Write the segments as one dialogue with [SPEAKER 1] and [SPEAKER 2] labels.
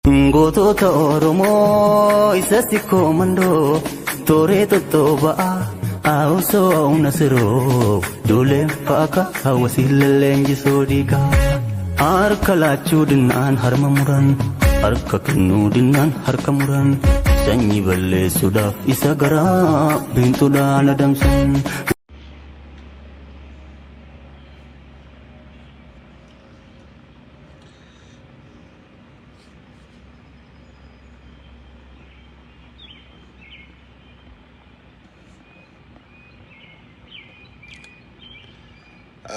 [SPEAKER 1] Gootota Oromoo isatti koomandoo tooree tottooba'a haawusoo nasiroo duuleen faaka hawwasii leenjisoo dhiigaa harka laachuu dinnaan harma muran harka kennuu dinnaan harka muran sanyii balleessuudhaaf isa garaa biintuudhaan adamsan.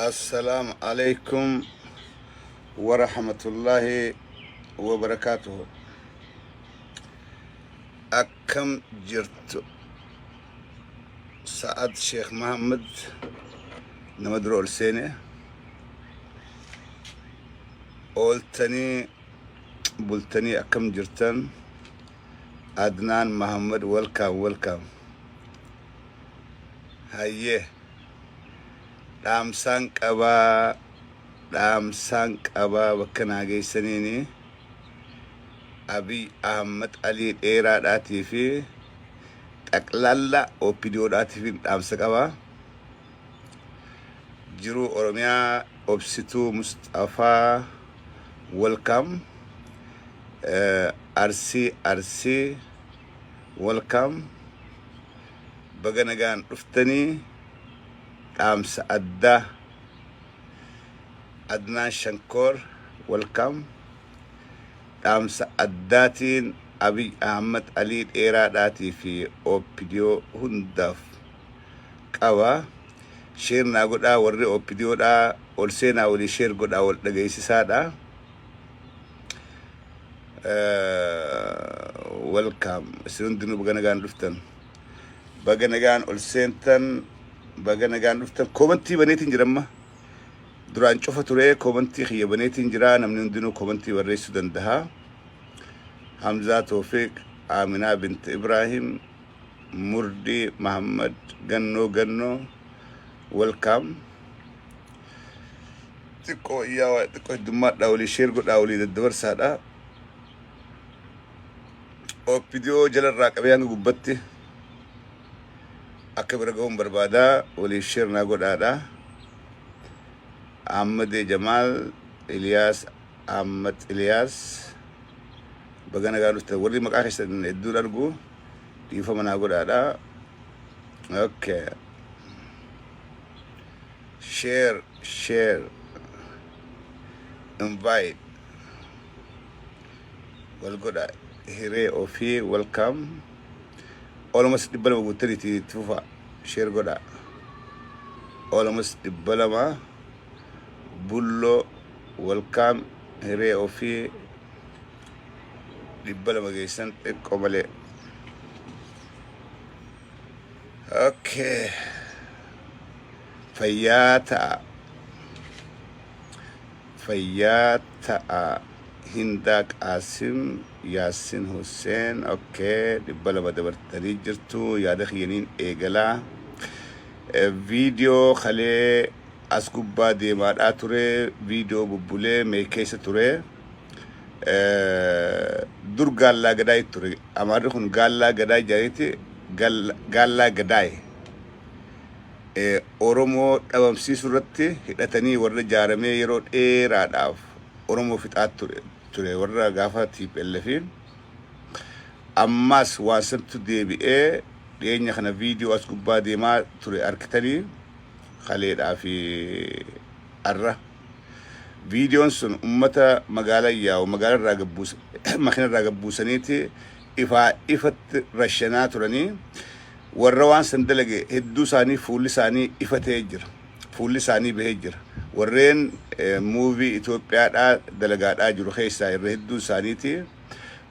[SPEAKER 2] السلام عليكم ورحمة الله وبركاته. أكم جرت سعد شيخ محمد نمدرو السينة قلتني بلتني أكم جرتن عدنان محمد ويلكم هيه دامسان قبا وكنا جيسنيني أبي أحمد علي إيرا داتي في تقلالا أو فيديو داتي في دامسان قبا جرو أورميا أبسطو مصطفى welcome أرسي welcome بغنغان رفتني أمس أدى أدنان شنكور welcome أمس أداتين أبي أحمد علي إيراداتي في أوبيديو هندف كوا شير ناقودا ورّي أوبيديو دا ولسينا ولي شير قودا ولدقيسي سادا welcome سيرندنو بغنغان رفتن بغنغان ولسينتن بغنغان رفتن كومنتي بنيتين جرمه دران شوفه تري كومنتي خي بنيتين جرا نمن دينو كومنتي وريسو دندها حمزة توفيق آمنة بنت إبراهيم مردي محمد غنو ويلكم تكو يا تكو دمات داولي شيرغو داولي الدور سادا او فيديو جل الراقبيان غبتي أكبر قوم بربادا ولي شير ناقود آدا أحمد جمال إلياس أحمد إلياس بغانا قالوا توري مقاخش الدور أرقو يفهم ناقود آدا أوكي share invite والقود هيري أوفي welcome almost the balama utility tufa share goda almost the balama bullo welcome here ofi the balama gaysan komale okay fayata hindak asim ياسين حسين اوكي دبل بدبر تريجرتو يا دخينين ايغلا فيديو خلي اسكوبا دي ما اتوري فيديو ببولي ميكيس توري دور غالا غداي توري امار خون غالا غداي جايتي غالا غداي اورومو دبمسي سورتي هدتني ورد جارمي يرو ايراداف اورومو فيتات توري ورّا غافاتي بلفين أماس واسمت دي بي إيه ديني خنا فيديو أسكوبا دي ما توري أركتني خليد في أرّا فيديو سن أمتا مقالة يا ومقالة راقبوس مخنا راقبوسانيتي إفت رشنات رني والروان سندلقي هدو ساني فولي ساني إفت هجر فولي ساني بهجر ورين موفي إثيوبيا دلقات أجرو خيسا يرهدو سانيتي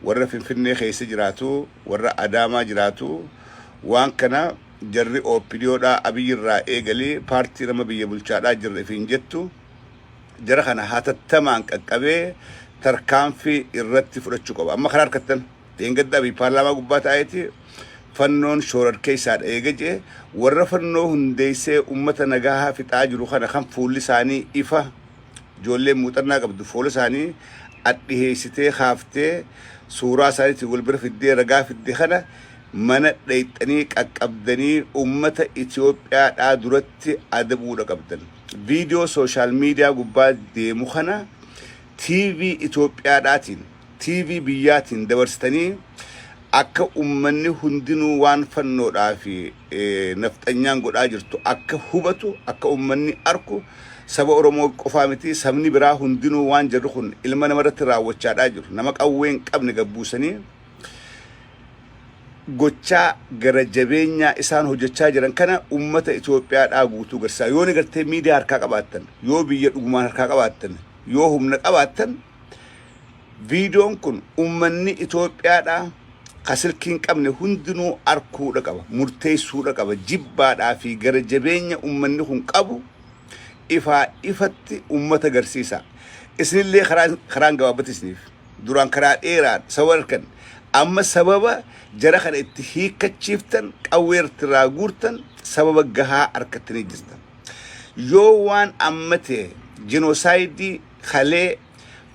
[SPEAKER 2] ورّا فيني خيسا جراتو ورّا أداما جراتو وان كنا جرّي أوبيديو دا أبي الرا إيغالي بارتي رما بيا بلشادا جرّي فين جتو جرخنا هاتا تمانك أكبي تركان في الرتي فرشوكو أما خرار كتن تينقد أبي بارلاما قبات آيتي فنون شورر كيساد إيجي ورّا فنو هنديسي أمة نجاها في تاجرو خنا خم فولي ساني إفا جولي موترنا قبض فولي ساني adhiheessitee haaftee suuraa isaaniitti wal bira fiddee ragaa fiddee kana mana dhayxanii qaqqabdanii ummata Itoophiyaadhaa duratti adabuudha qabdan. Viidiyoo sooshaal miidiyaa gubbaa deemu kana TV Itoophiyaadhaatiin TV biyyaatiin dabarsitanii akka ummanni hundinuu waan fannoodhaa fi nafxanyaan godhaa jirtu akka hubatu akka ummanni arku saba Oromoo qofaa miti sabni biraa hundinuu waan jirru kun ilma namarratti raawwachaadhaa jiru nama qawween qabne gabbuusanii gochaa gara jabeenyaa isaan hojjechaa jiran kana ummata Itoophiyaadhaa guutuu garsaa yoo ni gartee miidiyaa harkaa qabaattan yoo biyya dhugumaan harkaa qabaattan yoo humna qabaattan viidiyoon kun ummanni Itoophiyaadhaa kasilkiin qabne hundinuu arkuudha qaba murteessuudha qaba jibbaadhaa fi gara jabeenya ummanni kun qabu ifaa ifatti ummata garsiisa isinillee karaan gabaabatisniif duraan karaa dheeraan sawarkan amma sababa jara kana itti hiikachiiftan qawweertiraa guurtan sababa gahaa harkattanii jirtan yoo waan ammate jenosaayidii kalee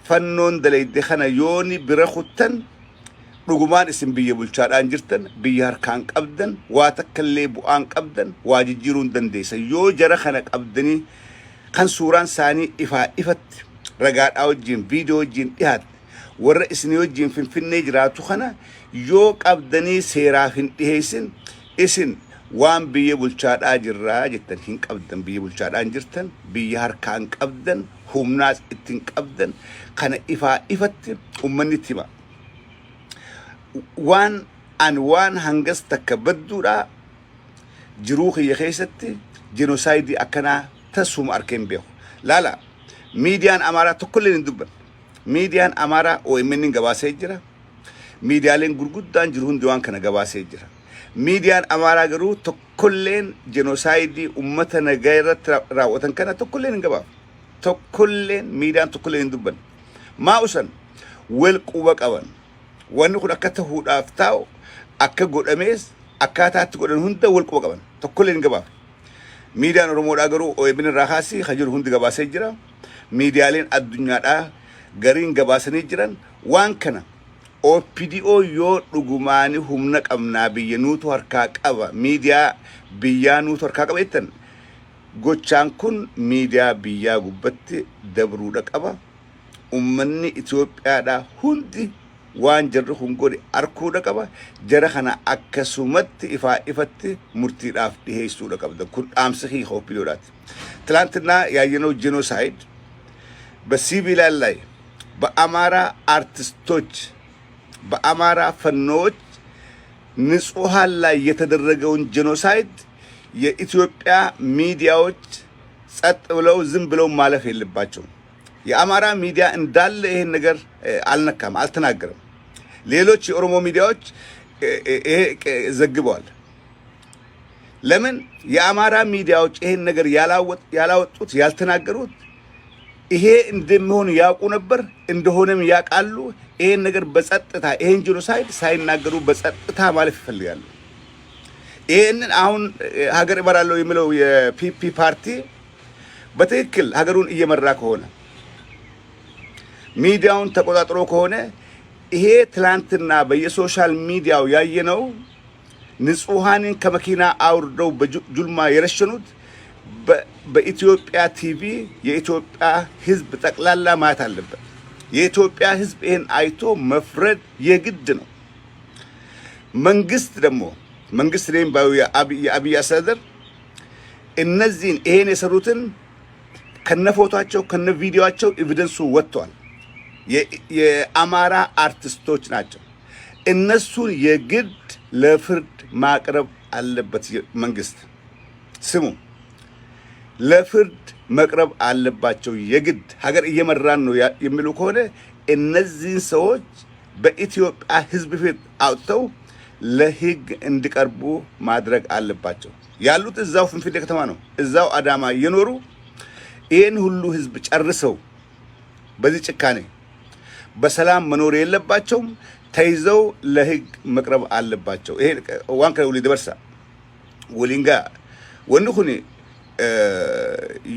[SPEAKER 2] fannoon dalayde kana yooni bira kuttan dhugumaan isin biyya bulchaadhaan jirtan biyya harkaan qabdan waa takkallee bu'aan qabdan waa jijjiiruun dandeessan yoo jara kana qabdanii kan suuraan isaanii ifaa ifatti ragaadhaa wajjin viidiyoo wajjin dhiyaate warra isin wajjin finfinnee jiraatu kana yoo qabdanii seeraaf hin dhiheessin isin waan biyya bulchaadhaa jirraa jettan hin qabdan biyya bulchaadhaan jirtan biyya harkaan qabdan humnaas ittiin qabdan kana ifaa ifatti ummanni itti hima waan hangas takka badduudha jiruu kiyya keessatti jenosaayidii akkanaa tasuma arkeen beeku laala miidiyaan amaaraa tokkolleen hin dubban miidiyaan amaaraa OMN gabaasee jira miidiyaaleen gurguddaan jiru hundi waan kana gabaasee jira miidiyaan amaaraa garuu tokkolleen jenosaayidii ummata nagaa irratti raawwatan kana tokkolleen hin gabaaf tokkolleen miidiyaan tokkolleen hin dubban maa usan wal quba qaban wanni kun akka ta'uudhaaf taa'u akka godhamees akkaataatti godhan hunda wal quba qaban tokkolleen hin gabaaf miidiyaan Oromoodhaa garuu OMN irraa kaasii kan jiru hundi gabaasee jira miidiyaaleen addunyaadhaa gariin gabaasanii jiran waan kana OPDO yoo dhugumaani humna qabnaa biyya nuutu harkaa qaba miidiyaa biyyaa nuutu harkaa qaba jettan gochaan kun miidiyaa biyyaa gubbatti dabruudha qaba ummanni Itoophiyaadhaa hundi waan jarri kun godhe arkuudha qaba jara kana akkasumatti ifaa ifatti murtiidhaaf dhiheessuudha qabda kun dhaamsa hiika OPDOodhaati ትላንትና ያየነው ጄኖሳይድ በሲቪላን ላይ በአማራ አርቲስቶች በአማራ ፈኖች ንጹሃን ላይ የተደረገውን ጄኖሳይድ የኢትዮጵያ ሚዲያዎች ጸጥ ብለው ዝም ብለው ማለፍ የለባቸውም የአማራ ሚዲያ እንዳለ ይሄን ነገር አልነካም አልተናገረም ሌሎች የኦሮሞ ሚዲያዎች ዘግበዋል ለምን የአማራ ሚዲያዎች ይሄን ነገር ያላወጡት ያልተናገሩት ይሄ እንደሚሆን ያውቁ ነበር እንደሆነም ያውቃሉ ይሄን ነገር በጸጥታ ይሄን ጄኖሳይድ ሳይናገሩ በጸጥታ ማለፍ ይፈልጋሉ ይሄንን አሁን ሀገር እመራለሁ የሚለው የፒፒ ፓርቲ በትክክል ሀገሩን እየመራ ከሆነ ሚዲያውን ተቆጣጥሮ ከሆነ ይሄ ትላንትና በየሶሻል ሚዲያው ያየነው ንጹሃንን ከመኪና አውርደው በጁልማ የረሸኑት በኢትዮጵያ ቲቪ የኢትዮጵያ ህዝብ ጠቅላላ ማየት አለበት የኢትዮጵያ ህዝብ ይሄን አይቶ መፍረድ የግድ ነው መንግስት ደግሞ መንግስት ነኝ ባዩ የአብይ አስተዳደር እነዚህን ይሄን የሰሩትን ከነፎቶአቸው ከነቪዲዮአቸው ኤቪደንሱ ወጥቷል የአማራ አርቲስቶች ናቸው እነሱን የግድ ለፍርድ ማቅረብ አለበት መንግስት ስሙ ለፍርድ መቅረብ አለባቸው የግድ ሀገር እየመራን ነው የሚሉ ከሆነ እነዚህን ሰዎች በኢትዮጵያ ህዝብ ፊት አውጥተው ለህግ እንዲቀርቡ ማድረግ አለባቸው ያሉት እዛው ፍንፍኔ ከተማ ነው እዛው አዳማ እየኖሩ ይሄን ሁሉ ህዝብ ጨርሰው በዚህ ጭካኔ በሰላም መኖር የለባቸውም ተይዘው ለህግ መቅረብ አለባቸው ይሄ ዋን ከውሊ ደበርሳ ወሊንጋ ወንኹኒ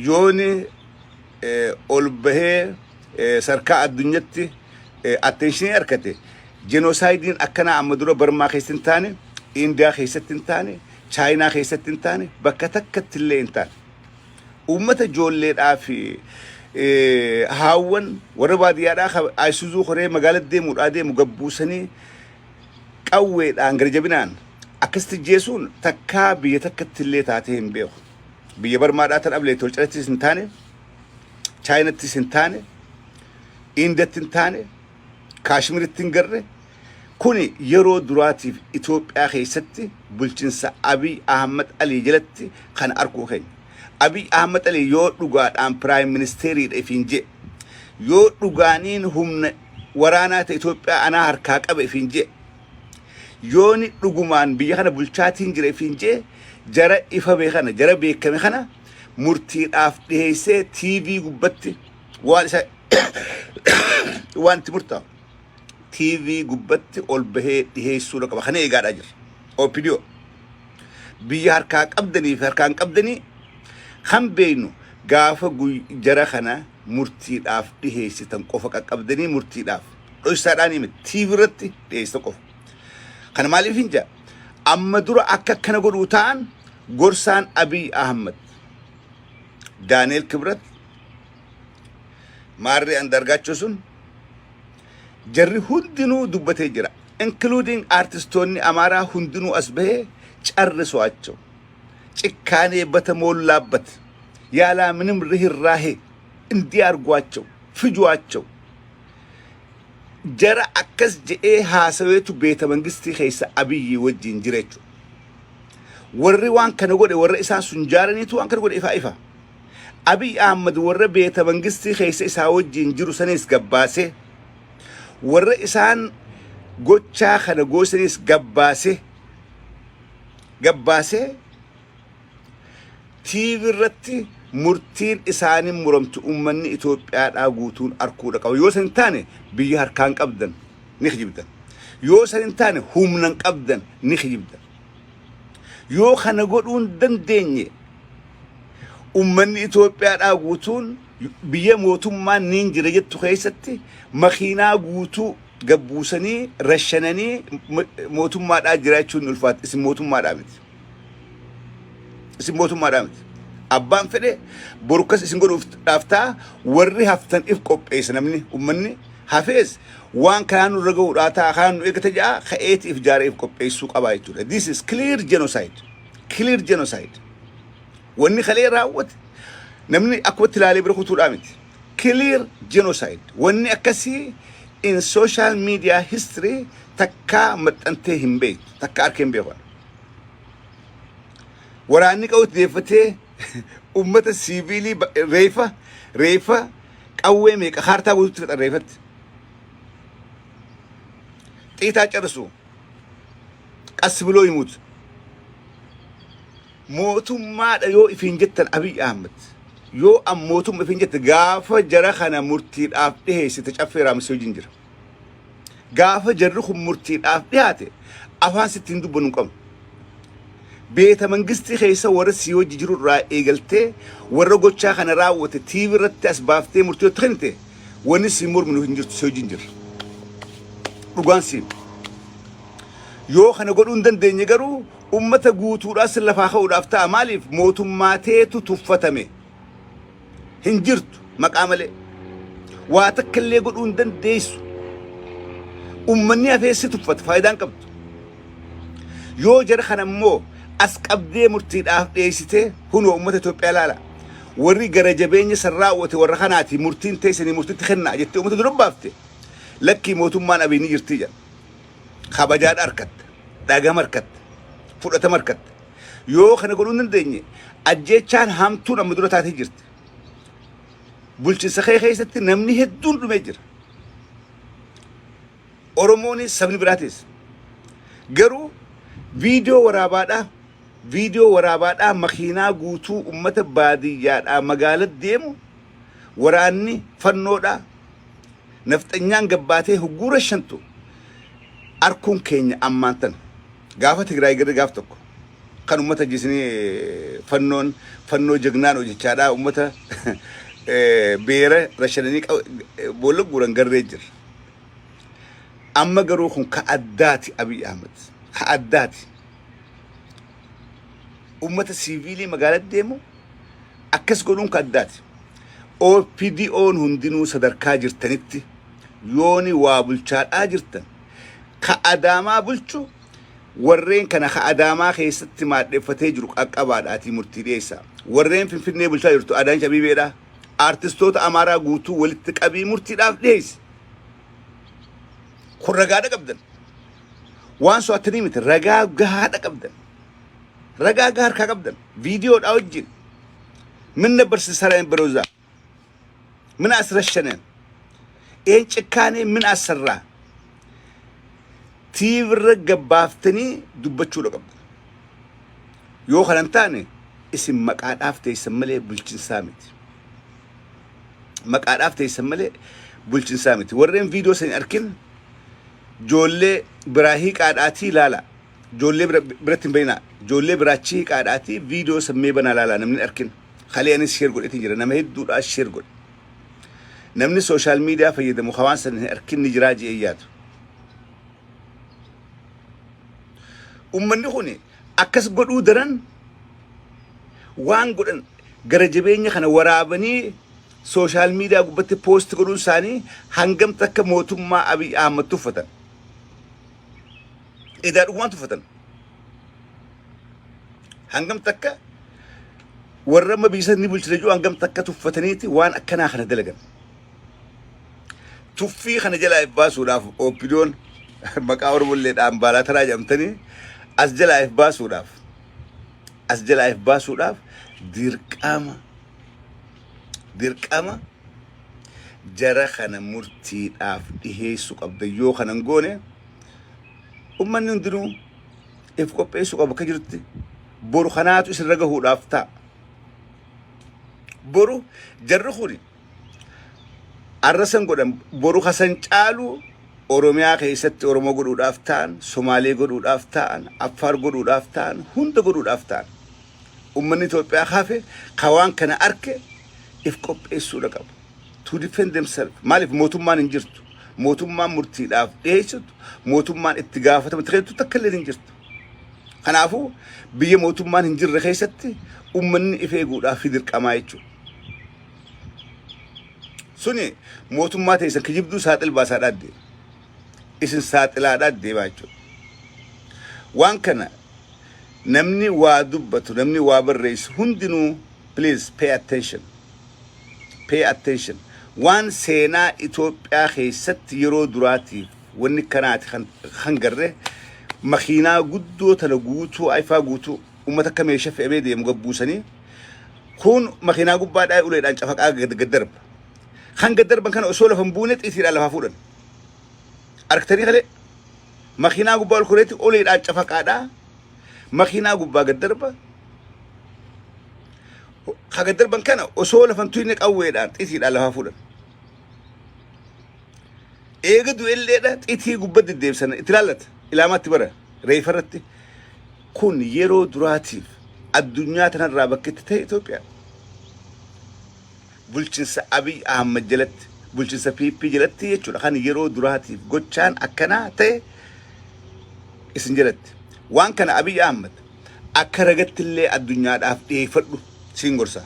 [SPEAKER 2] ዮኒ ኦልበሄ ሰርካ አዱኘቲ attention harkate genocide akkana amma dura Burma keessatti hin taane India keessatti hin taane China keessatti hin taane bakka takkatti illee hin taane ummata ijoolleedhaa fi haawwan warra baadiyyaadhaa Aysuuzuu koree magaalaa deemu gabbuusanii qawweedhaan garjabinaan akkasitti jeesuun takkaa biyya takkatti illee taatee hin beeku. Biyya Barmaadhaa tan ablee tolchattis hin taane Chaayinattis hin taane Indiyatti hin taane Kaashmiritti hin garre kuni yeroo duraatiif Itoophiyaa keessatti bulchiinsa Abiy Ahmed Ali jalatti kan arkuu keenya. Abiy Ahmed Ali yoo dhugaadhaan Prime Ministeriidha ifiin jee yoo dhugaaniin humna waraanaa ta'e Itoophiyaa anaa harkaa qabe ifiin jee yooni dhugumaan biyya kana bulchaatiin jira ifiin jee jara ifa beekana jara beekame kana murtiidhaaf dhiheessee TV gubbatti waan isa wanti murtaa'u TV gubbatti ol bahee dhiheessuu qaba kana eegaadhaa jira opinion biyya harkaa qabdanii fi harkaan qabdanii kan beeynu gaafa jara kana murtiidhaaf dhiheessitan qofa qaqqabdanii murtiidhaaf dhoysaadhaan hime TV irratti dhiheessitan qofa kana maaliif hin jaa amma dura akka godhuu ta'an gorsaan Abiy Ahmed Daniel Kibrat Maarree Andargaachoo sun jarri hundinuu dubbatee jira including artistoonni Amaaraa hundinuu as bahee carrisoaቸው ጭካኔ በተሞላበት ያላ ምንም ርህራሄ እንዲያርጓቸው ፍጇቸው ጀራ አከስ ጀኤ ሃሰዌቱ ቤተ መንግስት ኸይሰ አብይ ወጂን ጅሬቹ ወሪ ዋን ከነጎደ ወረ ኢሳን ሱንጃረኒቱ ዋን ከነጎደ ኢፋ አብይ አህመድ ወረ ቤተ መንግስት ኸይሰ ኢሳ ወጂን ጅሩ ሰኔስ ገባሴ ወረ ኢሳን ጎቻ ከነጎሰኔስ ገባሴ TV irratti murtiin isaanii muramtu ummanni Itoophiyaadhaa guutuun arkuudha qaba yoo san taane biyya harkaan qabdan ni khijibdan yoo san taane humnan qabdan ni khijibdan yoo kana godhuun dandeenye ummanni Itoophiyaadhaa guutuun biyya mootummaan niin jira jettu keessatti makiinaa guutuu gabbuusanii rashananii mootummaadhaa jiraachuun ulfaata isin mootummaadhaa miti isin mootummaadhaa miti abbaan fedhe borukas isin godhuuf dhaaftaa warri haftan if qopheessa namni ummanni hafees waan kanaan irra ga'uudhaa ta'a kanaan nu eegate ja'a ka'eeti if jaaree if qopheessuu qabaa jechuudha. This is clear genocide. Wanni kalee raawwate namni akkuma ilaalee bira kutuudhaa miti. Clear genocide. Wanni akkasii in social media history takkaa maxxantee hin beektu takka arkee hin beekan. Waraanni qawwee deeffatee ummata siviilii reefa qawwee meeqa hartaa guutuutti fixan reefatti xiitaa carsu qas biloo himuutu mootummaadha yoo ifiin jettan Abiy Ahmed yoo mootummaa ifiin jette gaafa jara kana murtiidhaaf dhiheessite caffee raamsee hojiin jira gaafa jarri kun murtiidhaaf dhiyaate afaan sittiin dubbanuu qabu beeta mangisti keessa warra si hojii jiru irraa eegaltee warra gochaa kana raawwate TV irratti as baaftee murtii kennite wanni si morminu hin jirtu si hojiin jira dhugaan si yoo kana godhuu hin dandeenye garuu ummata guutuudhaas lafaa ka'uudhaaf ta'a maaliif mootummaateetu tuffatame hin jirtu maqaa malee waa takka illee godhuu hin dandeessu ummanni hafeessi tuffata faayidaan qabdu yoo jara kana immoo as qabdee murtiidhaaf dhiyeessite huno ummata Itoophiyaa laala warri gara jabeenya san raawwate warra kanaati murtiin teessanii murtiitti kennaa jettee ummata dura baafte lakkii mootummaan Abiy ni jirtii jedha kabajaadha harkatta dhagama harkatta fudhatama harkatta yoo kana godhuu hin dandeenye ajjeechaan hamtuun amma dura taatee jirti bulchiinsa kee keessatti namni hedduun dhumee jira Oromoonis sabni biraatis garuu video waraabaadhaa makiinaa guutuu ummata baadiyyaadhaa magaalaa deemu waraanni fannoodhaa nafxanyaan gabbaatee hugguura shantu arkuun keenya ammaan tan gaafa Tigraay garri gaaf tokko kan ummata jisnii fannoo jagnaan hojjechaadhaa ummata beera rashananii boolla guuran garree jira أما جروخن كأداتي أبي أحمد كأداتي أمة السيفيلي مقالة ديمو أكس قولون كأداتي أو بي دي أون هندينو صدر كاجر تنتي يوني وابلشار آجرتن كأداما بلشو ورين كان كأداما خيست ما دفتجرك أكباد آتي مرتديسا ورين في النبي بلشار يرتو أدان شبيبي ده artistoota amaaraa guutuu walitti qabii murtiidhaaf dhiyeesse. Kun ragaadha qabdan. Waan so'atanii miti ragaa gahaadha qabdan. Ragaa gahaa harkaa qabdan. Viidiyoodhaa wajjin. Minna barsiisaraan birooza. Mina as rashaneen. Een cikkaanee mina as sarraa. Tiivirra gabbaaftanii dubbachuudha qabdan. Yoo kanan taane isin maqaadhaaf teessan malee bulchinsaa miti. maqaadhaaf teessan malee bulchinsaa miti. Warreen viidiyoo san arkin joollee biraahii qaadhaatii ilaala. Joollee biratti hin bayinaa. Joollee biraachii qaadhaatii viidiyoo sammee banaa ilaala namni arkin. Halee anis sheer godhetiin jira. Nama hedduudhaas sheer godhe. Namni sooshaal miidiyaa fayyadamu hawaan san hin arkin ni jiraa jee yaadu. Ummanni kuni akkas godhuu daran waan godhan gara jabeenya kana waraabanii social media gubbatti post godhuun isaanii hangam takka mootummaa Abiy Ahmad tuffatan. Idaa dhugumaan tuffatan. Hangam takka warra mabiisa ni bulchite jiru hangam takka tuffataniiti waan akkanaa kana dalagan. Tuffii kana jalaa baasuudhaaf opinion maqaa Oromolleedhaan baalaa taraa jedhamtanii as jalaa baasuudhaaf dirqama jara kana murtiidhaaf dhiheessu qabda yoo kanan goone ummanni hundinuu if qopheessu qabu akka jirti boru kanaatu isin gahuudhaaf ta'a. Boru jarri kuni arrasan godhan boru hasan caalu Oromiyaa keessatti Oromoo godhuudhaaf ta'an, Somaalee godhuudhaaf ta'an, Affaar godhuudhaaf ta'an, hunda godhuudhaaf ta'an. Ummanni Itoophiyaa kaafe kawaan kana arke if qopheessuudha qabu. To defend themselves. Maaliif mootummaan hin jirtu. Mootummaan murtiidhaaf dhiyeessitu. Mootummaan itti gaafatama ta'etu takka illee hin jirtu. Kanaafuu biyya mootummaan hin jirre keessatti ummanni if eeguudhaaf dirqamaa jechuudha. Suni mootummaa teessan kijibduu saaxil baasaa dhaadde. Isin saaxilaa dhaadde jechuudha. Waan kana namni waa dubbatu, namni waa barreessu hundinuu please pay attention. Pay attention. Waan seenaa Itoophiyaa keessatti yeroo duraatiif wanni kanaati kan garre makiinaa guddoo tana guutuu ayfaa guutuu uummata akka meeshaa fe'amee deemu gabbuusanii kun makiinaa gubbaadhaa uleedhaan cafaqaa gaddarba. Kan gaddarban kana osoo lafa hin buune xiitiidhaan lafaa fuudhan. Arktanii kalee makiinaa gubbaa ol koreetti uleedhaan cafaqaadhaa makiinaa gubbaa gaddarba. Gaddarban kana osoo lafan tuyne qawweedhaan xiitiidhaan lafaa fuudhan. Eega du'elleedha xiitii gubbaa deddeebisan itti ilaallata ilaamaatti bara reefarratti kun yeroo duraatiif addunyaa tanarraa bakka itti ta'e Itoophiyaa. Bulchinsa Abiy Ahmad jalatti bulchinsa PP jalatti jechuudha kan yeroo duraatiif gochaan akkanaa ta'e isin jalatti. Waan kana Abiy Ahmad akka ragattillee addunyaadhaaf dhiyeeffadhu siin gorsa.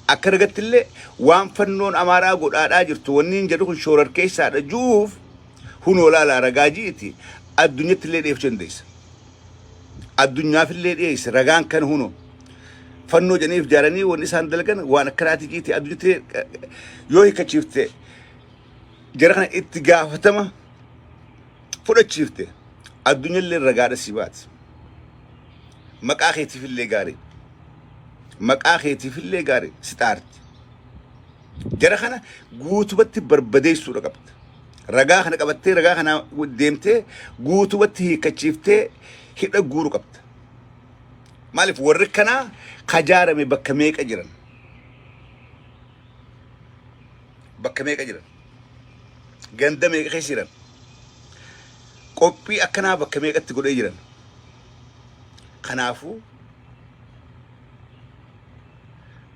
[SPEAKER 2] Akka ragattillee waan fannoon Amaaraa godhaadhaa jirtu wanni hin jedhu kun shoorar keessaadha juuf hunoo laalaa ragaa jiiti addunyattillee dhiyeeffachuu dandeessa. Addunyaafillee dhiyeessa ragaan kan hunoo. Fannoo janiif jaaranii wanni isaan dalagan waan akkanaati jiiti addunyatti yoo hiikachiifte jara kana itti gaafatama fudhachiifte addunyallee ragaadha si baati. Maqaa keetiifillee gaarii. Maqaa keetiifillee gaarii si xaarti. Jara kana guutubatti barbadeessuudha qabda. Ragaa kana qabattee ragaa kana deemtee guutubatti hiikachiiftee hidha guuru qabda. Maaliif warri kanaa kajaarame bakka meeqa jiran? Bakka meeqa jiran? Ganda meeqa keessa jiran? Qophii akkanaa bakka meeqatti godhee jiran? Kanaafuu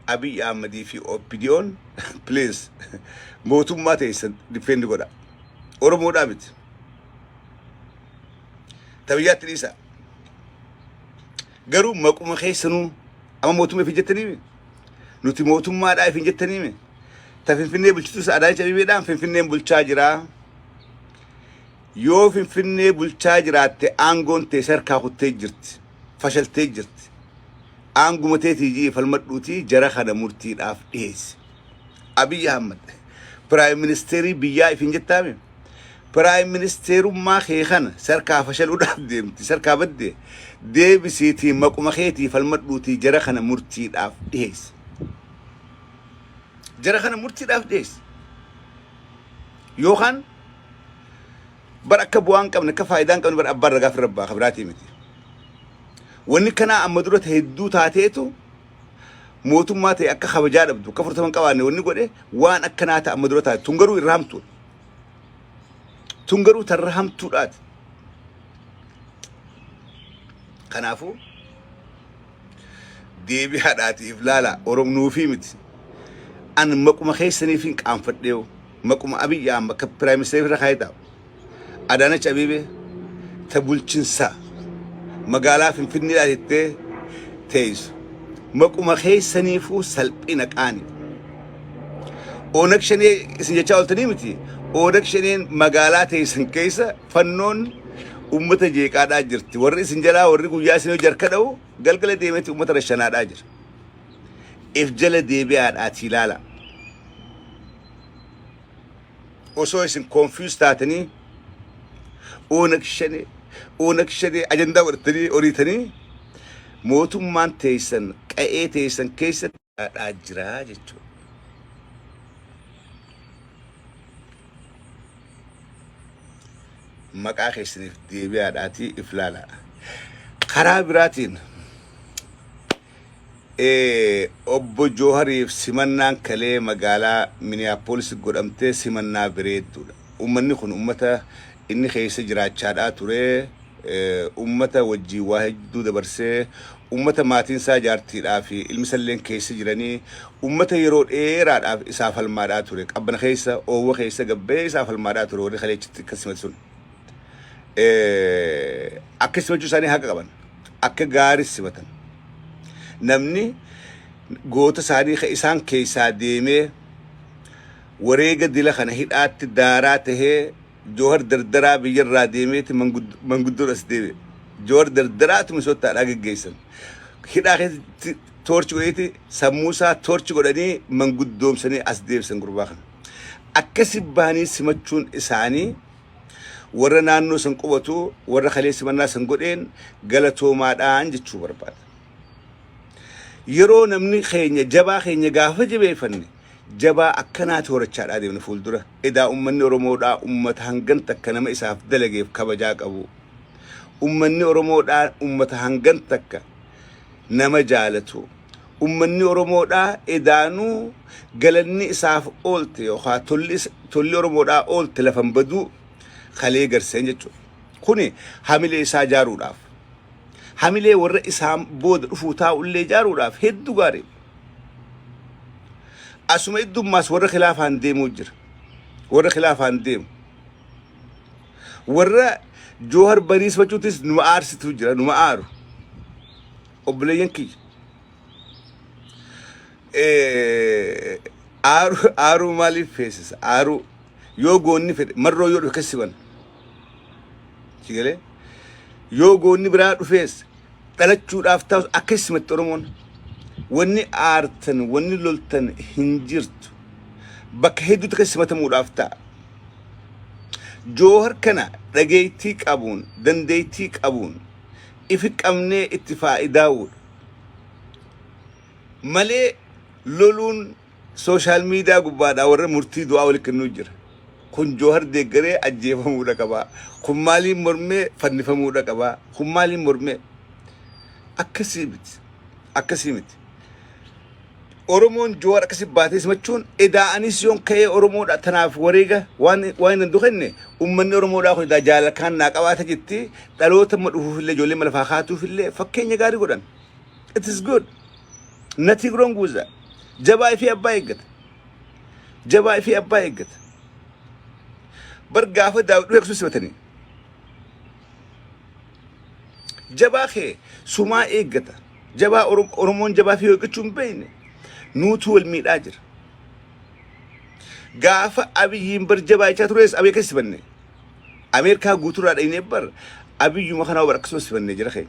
[SPEAKER 2] Abiy Ahmadii fi Oppidiyoon please mootummaa teessan defend godha. Oromoodhaa miti. تبيات ليسا قروا مقوم خيسنو أما موتم في جتني نوتي موتم ما داي في جتني تفنفني بلشتوس أداي جبي دام فنفني بلشاجرا يو فنفني بلشاجرا تأنغون تسر كاخو تجرت فشل تجرت أنغو متى تيجي فالمدوتي جرا خدا مرتي داف إيس أبي أحمد برايم مينستري بيا في جتامي برايم مينسترو ما خيخنا سر كافشل ودام ديمتي سر كابدي دي بسيتي مقوم خيتي فالمدوتي جرا خدا مرتي داف إيس جرا خدا مرتي داف إيس يوخان بركة بوان كم نكفايدان كم بر أبار رجع في ربا خبراتي متي وإني كنا أمدرة هدو تاتيتو موتو ما تي أكخ بجار بدو كفرت من كواني وإني قولي وان أكنا تا أمدرة تات تونغرو الرحمتو تونغرو ترحمتو رات كنافو دي بهاداتي إفلالا ورم نوفي متي أنا مكو مخيسني فينك أم فديو مكو أبي يا مك برايم سيفر خايتا أدانا شبيبي تبولشنسا مقالا فيني لا تي تيز مكو مخيسني فو سلبينك آني أونك شني سنجا قلتني متي أونك شني مقالا تيسن كيسا فنون أمتا جيكا دا جرتي ورّي سنجلا ورّي قويا سنو جركدو قلقل ديمتي أمتا رشنا دا جر إفجل ديبي آتي لالا وسو يسن كونفيوز تاتني أونك شني أجندا ورتني أوريتني موتو مان تيسن كأي تيسن كيسن أجرا جتشو مقا خيسن ديبي آتي إفلالا خرابراتين أبو جوهري سمنان كلي مقالا مينيابوليس قدامتي سمنا بريد دولا أمني خون أمتا إني خيس جرات شادات توري أمتا وجي واحد دو برسه أمتا ماتين ساجارتي رافي المسلين كيس جراني أمتا يرود راد آف إساف المارات توري أبنا خيسا أو خيسا قبي إساف المارات توري خلي كسمت سن أكسمت جساني هكا قبان أكا غاري سمتن نمني قوتا سادي خيسان كيسا ديمي وريقا دي لخنا هيدات داراته جوهر دردرا بيجر راديميت من قدر أسديمي جوهر دردرات مسوتا لاقي جيسن هيدا تورش قويتي سموسا تورش قولاني من قدوم سني أسديم سنقرباخن أكسب باني سمتشون إساني ورا نانو سنقوتو ورا خلي سمنا سنقودين غلطو مادان جتشو برباد يرو نمني خيني جبا خيني غافة جبه فني جبا أكنات ورچاد آدي من فولدرة إذا أمني أرمودا أمت هنگن تك نما إساف دلقي كبجاك أبو أمني أرمودا أمت هنگن تك نما جالتو أمني أرمودا إذا نو قلني إساف أولتي وخا تولي أرمودا أولت لفن بدو خليه قرسين جتو خوني حملي إسا جارو راف حملي ور إسام بود رفوتا اللي جارو راف هدو غاري أسمع الدم ماس ور خلاف عندي مجر ور خلاف عندي ور جوهر بريس بچوتس نوار ستوجر نوار أبليين كي آرو مالي فيسس آرو يو غوني في مرة يو كسبان شيء يو غوني برا فيس تلاتشود أفتاوس أكسمة ترمون وني آرتن وني لولتن هنجرت بكهدو تكسمة تمود أفتا جوهر كنا رجيتيك أبون دنديتيك أبون إفك أمني اتفاق داود مالي لولون سوشال ميديا قبادة ورا مرتي دعاء ولك النجر كن جوهر دقري أجيب فمودا كبا كن مالي مرمي فن فمودا كبا كن مالي مرمي أكسيمت أورمون جوار أكسي باتيس مچون إذا أنيس يوم كي أورمون أتناف وريجا وين ندخلني أمني أورمون أخو إذا جال كان ناقوات جتي تلو تمره في اللي جولي ملفاخاتو في اللي فكين يقاري قدان it is good nothing wrong with that جباي في أبا يقت برقافة داود ويكسو سبتني جباخي سما إيجتا جبا أورمون جبا في وقتشون بين نوتو الميلاجر قافة أبي ينبر جبا يشاتوريس أبي كسبني أمريكا قوتورا ينبر أبي يوم خنا وركسوس بني جرخي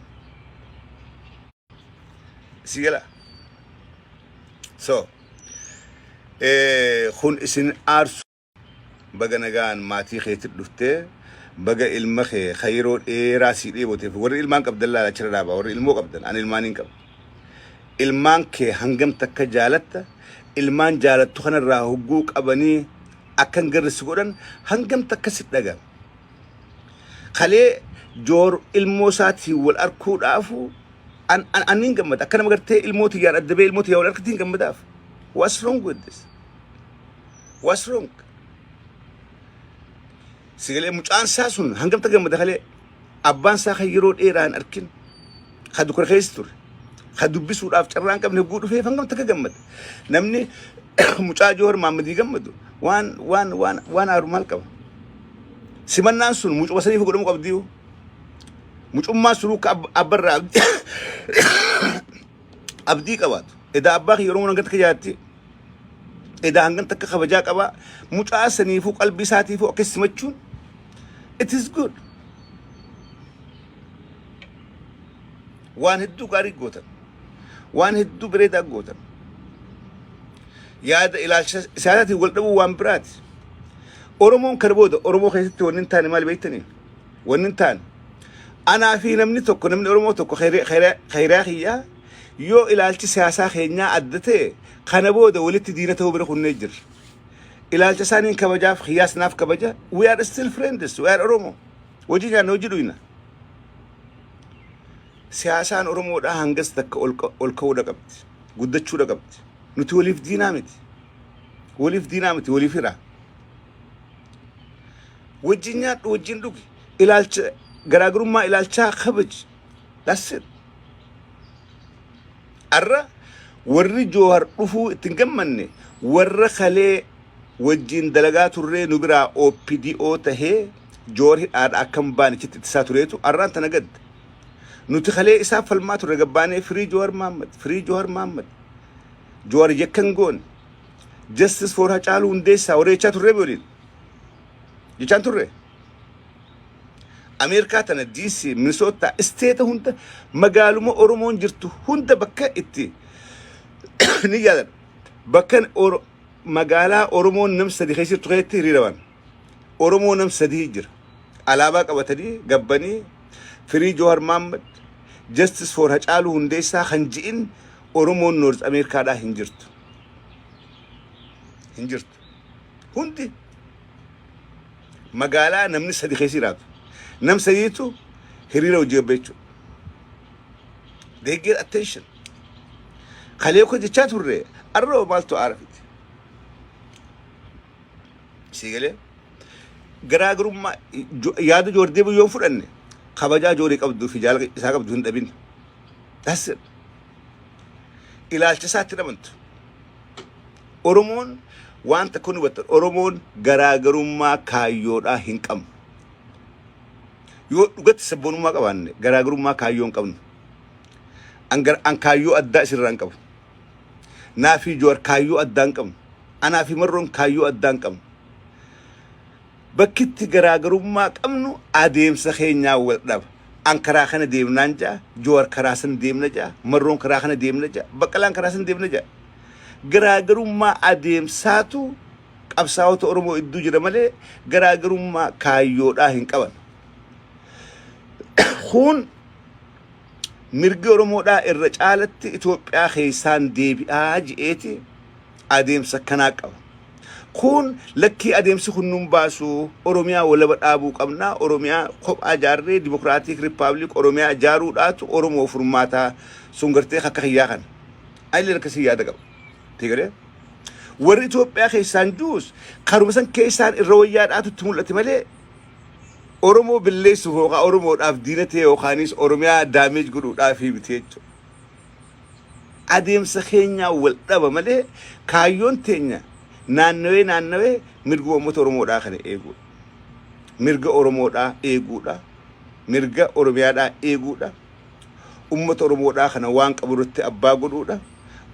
[SPEAKER 2] سيجلا خون اسن أرس بقى نجان ماتي خيت الدفتة بقى المخي خيرون راسي بوتي ور المان قبل الله لا شرابا ور المو قبل أنا المانين قبل المان كي هنجم تك جالت المان جالت تخن الراهوجوك أبني أكن جرس قرن هنجم تك ست دقام خلي جور الموسات والأركود عفو أن نجمد أكن مقرتي الموت يا الدبي الموت يا والأركتين جمد عفو what's wrong with this what's wrong سيقول مجان ساسون هنجم تجمد خلي أبان ساخيرون إيران أركين خدو كرخيستور خدو بيسور أفشران كم نقول فيه هنجم تجمد نمني مجان جوهر ما مدي جمدو وان أرمال كم سمن ناسون مج وصلني في قدوم قبضيو مج ما سلوك أبرر أبدي كبات إذا أباخ يرومون عن قد كجاتي إذا عن قد كخبجاك أبا مج أسني فوق قلبي ساتي فوق كسمتشون it is good وان هدو قاري قوتن وان هدو بريدا قوتن ياد إلى سادتي ولدو وان برات أورمون كربودة أورمو خيستي وننتاني مال بيتني وننتان أنا في نمني توكو نمني أورمو توكو خيراخية يو إلى سياسة خينيا أدته خنبودة ولت دينته برخو نجر إلى سانين كبجا في خياس ناف كبجا we are still friends we are أورمو وجينا نوجدوينا سياسة أورمو ده هنجس تك أولكو ده قبت قدتشو ده قبت نتوليف دينامتي وليف فيرا وجينات وجين دوكي إلالش غراغرو ما إلالشا خبج لسد أرى ورّي جوهر رفو تنجمّني ورّ خلي وجين دلقات الرّي نبرا أو بي دي أو تهي جوهر أكم باني تتساتوريتو أرى أنت نقد نتخلي إساف المات الرقباني فري جوهر محمد جوهر يكنغون justice for هجالو انديسا وريشات الرّي بولين يجان ترى أمريكا تنا دي سي مينيسوتا استيتا هوندا مقالوما أورمون جرتو هوندا بكا إتي نيجا بكا مقالا أورمون نمسا دي خيسير تغيتي ريروان أورمون نمسا دي هجر علاباك أبتدي قباني فري جوهر محمد justice for هجالو هنديسا خنجين أورمون نورز أمريكا دا هنجرت هوندي مقالا نمني سدي خيسيرات نم سديتو هريرو جيبيتو they get attention خليكو دي تشاتوري الرو مالتو عارفت سيغلي غراغرو ما يادو جوردي بو يوم فرني خبجا جوري قبدو في جال ساقب دون دبين that's it الى التسات نمنت أورمون وان تكون وتر أورمون غراغرو ما كايودا هنكم يو قد سبونو ما قبان غراغرو ما كايون قبن ان كايو أدى سران قبن نافي جور كايو أدان قبن أنا في مرون كايو أدان قبن بكت غراغرو ما قبنو آدم سخينيا ولدب ان كراخنا ديم نانجا جور كراسن ديم نجا مرون كراخنا ديم نجا بقلان كراسن ديم نجا غراغرو ما آدم ساتو قبساوت أورمو إدو جرمالي غراغرو ما كايو دا هنقبن خون مرغي أورمو دا الرجالت إثيوبيا خيسان ديبي آجئتي آدم سكنا قبن خون لكي آدم سخنون باسو أوروميا ولبت آبو قبنا أوروميا خوب آجاري ديمقراطيك ريبابليك أوروميا جارو داتو أورومو فرماتا سنگرتي خاكخياخن أيلي ركسي يادا قبن تيغري ور إثيوبيا خيسان جوس خارومسان كيسان الرويات آتو تمولتي مالي أورومو بالليس فوقا أورومو داف دينتي وخانيس أوروميا داميج قدو دافي بتيجو آدم سخينيا والدابا مالي كايون تينيا نانوي مرغو أموت أورومو دا خاني إيغو مرغو أورومو دا إيغو دا مرغو أوروميا دا إيغو دا ummata oromoodhaa kana waan qaburutti abbaa godhuudha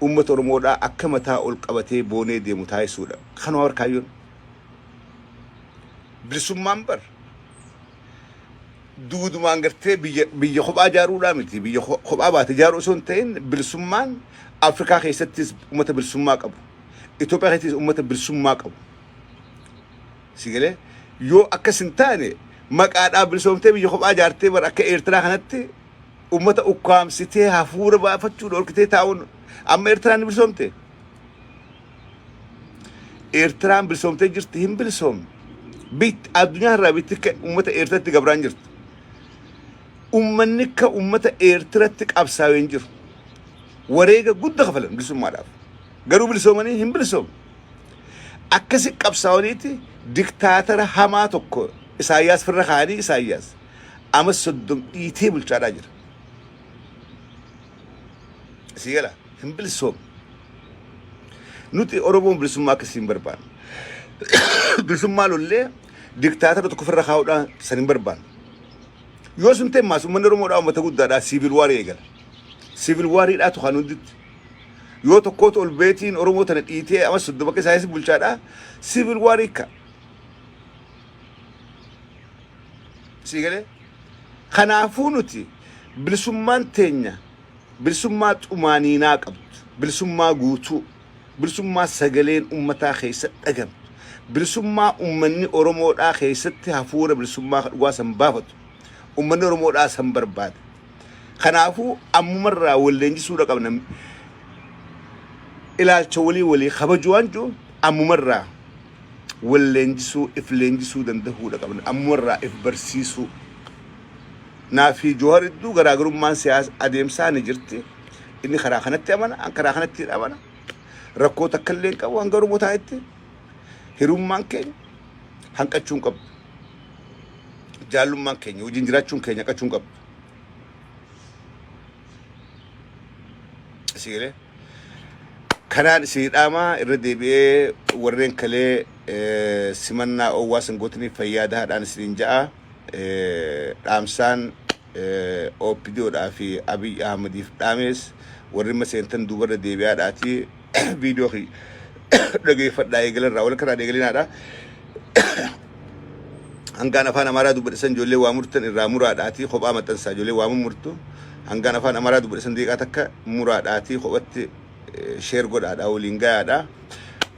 [SPEAKER 2] ummata oromoodhaa akka mataa ol qabatee boonee deemu taasisuudha kana warkaayyoon bilisummaan bar duudumaan gartee biyya kophaa jaaruudhaa miti biyya kophaa baate jaaruu osoo hin ta'in bilisummaan Afrikaa keessattis ummata bilisummaa qabu Itoophiyaa keessattis ummata bilisummaa qabu sigalee yoo akkas hin taane maqaadhaa bilisoomtee biyya kophaa jaartee bar akka Eertiraa kanatti ummata ukkaamsitee hafuura baafachuu dhorkitee taa'uun amma Eertiraan bilisoomte Eertiraan bilisoomtee jirti hin bilisoomne bit addunyaa irraa bitti ummata Eertiraatti gabraan jirti ummanni ka ummata Eertiraatti qabsaa'ee hin jiru wareega guddaa kafalan bilisummaadhaaf garuu bilisoomanii hin bilisoomne akkasi qabsaa'aniiti diktaatara hamaa tokko Isaayyaas firra kaanii Isaayyaas ama soddom dhiitee bulchaadhaa jira sigala hin bilisoomne nuti Oromoon bilisummaa akkasiin barbaanne bilisummaa lollee diktaatara tokko firra kaa'uudhaan san hin barbaanne yoo sun ta'e maas uummanni Oromoodhaa uummata guddaadhaa siivil waarii eegala siivil waariidhaa tuqaan hunditti yoo tokkootu ol beetiin Oromoo tana dhiitee ama soddoma akka Isaayyaas bulchaadhaa siivil waarii ka sigale kanaafuu nuti bilisummaan teenya bilisummaa xumaaniinaa qabdu bilisummaa guutuu bilisummaa sagaleen ummataa keessatti dhagamu bilisummaa ummanni Oromoodhaa keessatti hafuura bilisummaa dhugaa san baafatu ummanni Oromoodhaa san barbaada kanaafuu ammumarraa walleenjisuudha qabna ilaalcha walii kabajuwaan jiru ammumarraa walleenjisuu if leenjisuu dandahuudha qabna ammumarraa if barsiisuu naafi Jawhar iddoo garaagarummaan siyaasa adeemsaa ni jirti inni karaa kanatti amana an karaa kanatti amana rakkoo takka illee qabu hanga Oromoo taa'etti hirummaan keenya hanqachuun qabdu jaallummaan keenya wajjin jiraachuun keenya hanqachuun qabdu sigalee kanaan siidhaamaa irra deebi'ee warreen kalee simannaa owwaa sangootanii fayyaadaadhaan isiniin ja'a dhaamsaan OPDOdhaa fi Abiy Ahmediif dhaames warri maseentan duubarra deebi'aadhaati viidiyoo dhageeffadhaa eegalarraa wal karaa eegalinaadha hangaan afaan Amaaraa dubbadhisan ijoollee waa murtan irraa muraadhaati kophaa maxxansaa ijoollee waa murtu hangaan afaan Amaaraa dubbadhisan deeqaa takka muraadhaati kophatti sheer godhaadha waliin gayaadha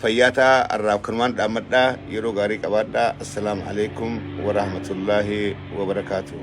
[SPEAKER 2] fayyaataa arraaf kanumaan dhaammadhaa yeroo gaarii qabaadhaa assalaamu alaikum wa rahmatullaahi wa barakaatuh